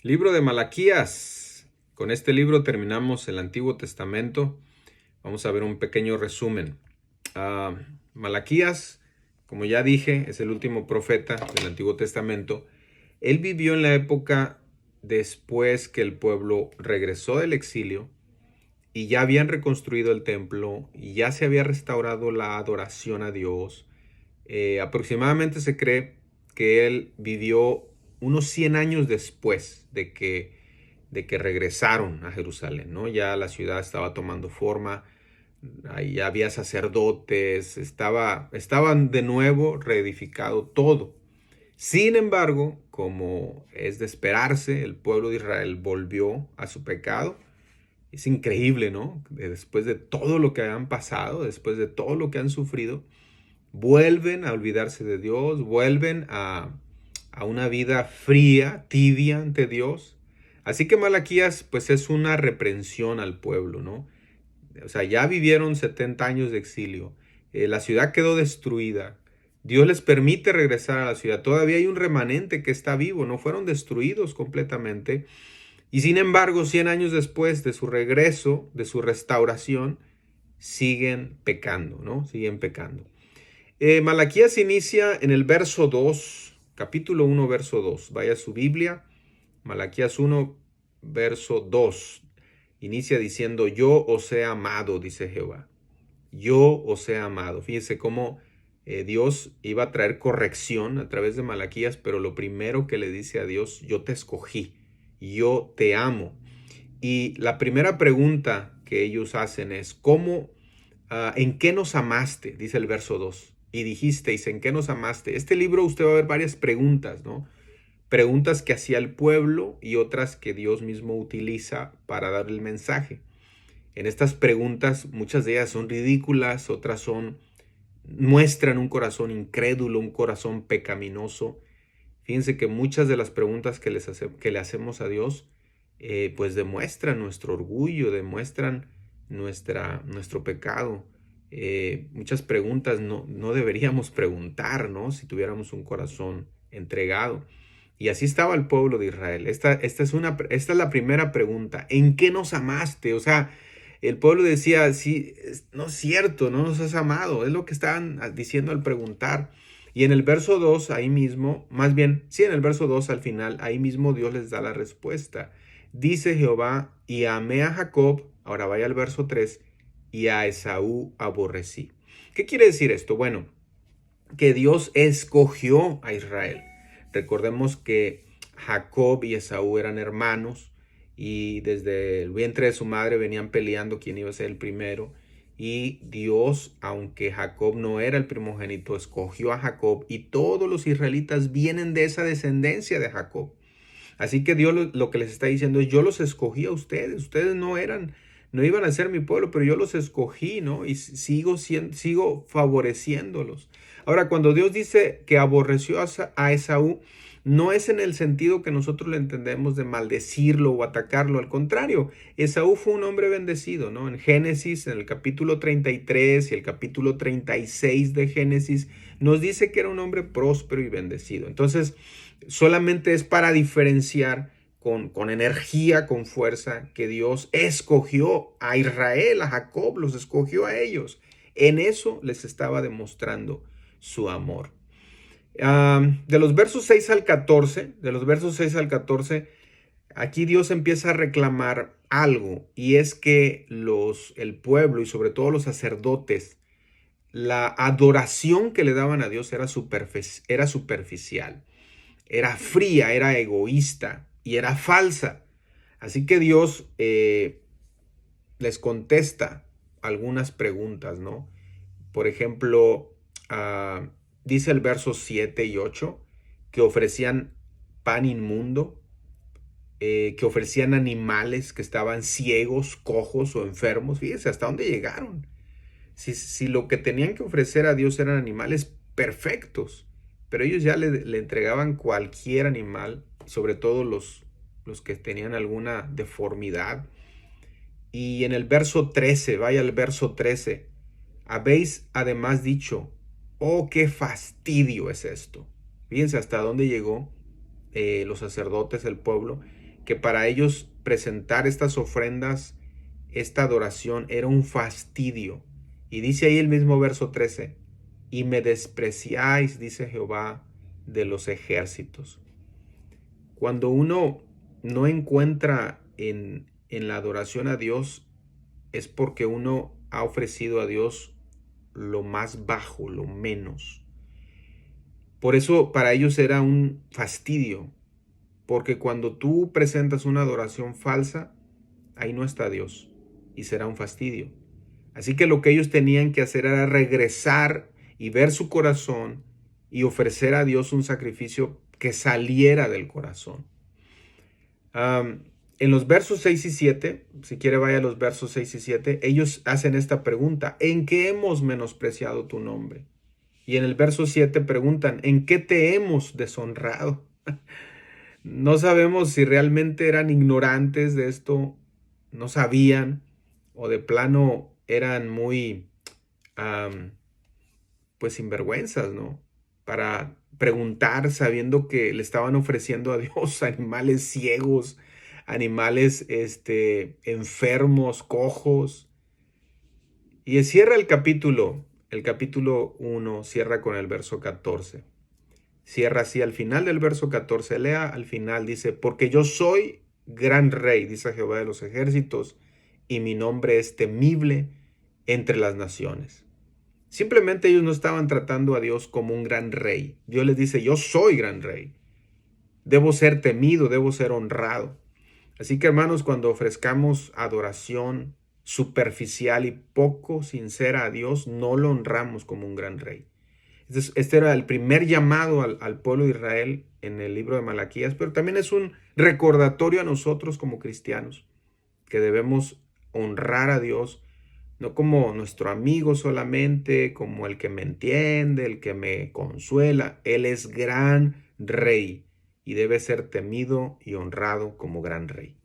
Libro de Malaquías. Con este libro terminamos el Antiguo Testamento. Vamos a ver un pequeño resumen. Malaquías, como ya dije, es el último profeta del Antiguo Testamento. Él vivió en la época después que el pueblo regresó del exilio y ya habían reconstruido el templo y ya se había restaurado la adoración a Dios. Aproximadamente se cree que él vivió unos 100 años después de que regresaron a Jerusalén, ¿no? Ya la ciudad estaba tomando forma, ahí ya había sacerdotes, estaban de nuevo reedificado todo. Sin embargo, como es de esperarse, el pueblo de Israel volvió a su pecado. Es increíble, ¿no? Después de todo lo que han pasado, después de todo lo que han sufrido, vuelven a olvidarse de Dios, vuelven a una vida fría, tibia ante Dios. Así que Malaquías pues es una reprensión al pueblo, ¿no? O sea, ya vivieron 70 años de exilio, la ciudad quedó destruida, Dios les permite regresar a la ciudad, todavía hay un remanente que está vivo, no fueron destruidos completamente. Y sin embargo, 100 años después de su regreso, de su restauración, siguen pecando, ¿no? Siguen pecando. Malaquías inicia en el verso 2, capítulo 1, verso 2. Vaya a su Biblia, Malaquías 1, verso 2. Inicia diciendo, yo os he amado, dice Jehová. Yo os he amado. Fíjese cómo Dios iba a traer corrección a través de Malaquías, pero lo primero que le dice a Dios, yo te escogí, yo te amo. Y la primera pregunta que ellos hacen es, ¿cómo, en qué nos amaste? Dice el verso 2. Y dijisteis, ¿en qué nos amaste? Este libro usted va a ver varias preguntas, ¿no? Preguntas que hacía el pueblo y otras que Dios mismo utiliza para dar el mensaje. En estas preguntas, muchas de ellas son ridículas, otras muestran un corazón incrédulo, un corazón pecaminoso. Fíjense que muchas de las preguntas que le hacemos a Dios, pues demuestran nuestro orgullo, demuestran nuestro pecado. Muchas preguntas no deberíamos preguntar, ¿no? Si tuviéramos un corazón entregado. Y así estaba el pueblo de Israel. Esta es la primera pregunta. ¿En qué nos amaste? O sea, el pueblo decía, sí, no es cierto, no nos has amado. Es lo que estaban diciendo al preguntar. Y en el verso 2, ahí mismo, más bien, sí, en el verso 2 al final, ahí mismo Dios les da la respuesta. Dice Jehová, y amé a Jacob, ahora vaya al verso 3, y a Esaú aborrecí. ¿Qué quiere decir esto? Bueno, que Dios escogió a Israel. Recordemos que Jacob y Esaú eran hermanos y desde el vientre de su madre venían peleando quién iba a ser el primero. Y Dios, aunque Jacob no era el primogénito, escogió a Jacob y todos los israelitas vienen de esa descendencia de Jacob. Así que Dios lo que les está diciendo es, yo los escogí a ustedes, ustedes no iban a ser mi pueblo, pero yo los escogí, ¿no? Y sigo favoreciéndolos. Ahora, cuando Dios dice que aborreció a Esaú, no es en el sentido que nosotros lo entendemos de maldecirlo o atacarlo. Al contrario, Esaú fue un hombre bendecido, ¿no? En Génesis, en el capítulo 33 y el capítulo 36 de Génesis, nos dice que era un hombre próspero y bendecido. Entonces, solamente es para diferenciar con energía, con fuerza, que Dios escogió a Israel, a Jacob, los escogió a ellos. En eso les estaba demostrando su amor. De los versos 6 al 14, aquí Dios empieza a reclamar algo, y es que el pueblo y sobre todo los sacerdotes, la adoración que le daban a Dios era superficial, era fría, era egoísta y era falsa. Así que Dios les contesta algunas preguntas, ¿no? Por ejemplo, dice el verso 7 y 8 que ofrecían pan inmundo, que ofrecían animales que estaban ciegos, cojos o enfermos. Fíjense hasta dónde llegaron. Si lo que tenían que ofrecer a Dios eran animales perfectos, pero ellos ya le entregaban cualquier animal, sobre todo los que tenían alguna deformidad. Y en el verso 13, vaya al verso 13, habéis además dicho, oh, qué fastidio es esto. Fíjense hasta dónde llegó los sacerdotes, el pueblo, que para ellos presentar estas ofrendas, esta adoración era un fastidio. Y dice ahí el mismo verso 13, y me despreciáis, dice Jehová de los ejércitos. Cuando uno no encuentra en la adoración a Dios, es porque uno ha ofrecido a Dios lo más bajo, lo menos. Por eso para ellos era un fastidio, porque cuando tú presentas una adoración falsa, ahí no está Dios y será un fastidio. Así que lo que ellos tenían que hacer era regresar y ver su corazón y ofrecer a Dios un sacrificio que saliera del corazón. En los versos 6 y 7, si quiere vaya a los versos 6 y 7, ellos hacen esta pregunta: ¿en qué hemos menospreciado tu nombre? Y en el verso 7 preguntan: ¿en qué te hemos deshonrado? No sabemos si realmente eran ignorantes de esto, no sabían, o de plano eran muy, pues sinvergüenzas, ¿no? Para preguntar sabiendo que le estaban ofreciendo a Dios animales ciegos, animales enfermos, cojos. Y cierra el capítulo 1 cierra con el verso 14. Cierra así al final del verso 14, lea al final, dice: porque yo soy gran rey, dice Jehová de los ejércitos, y mi nombre es temible entre las naciones. Simplemente ellos no estaban tratando a Dios como un gran rey. Dios les dice: yo soy gran rey. Debo ser temido, debo ser honrado. Así que, hermanos, cuando ofrezcamos adoración superficial y poco sincera a Dios, no lo honramos como un gran rey. Este era el primer llamado al pueblo de Israel en el libro de Malaquías, pero también es un recordatorio a nosotros como cristianos, que debemos honrar a Dios, no como nuestro amigo solamente, como el que me entiende, el que me consuela. Él es gran rey y debe ser temido y honrado como gran rey.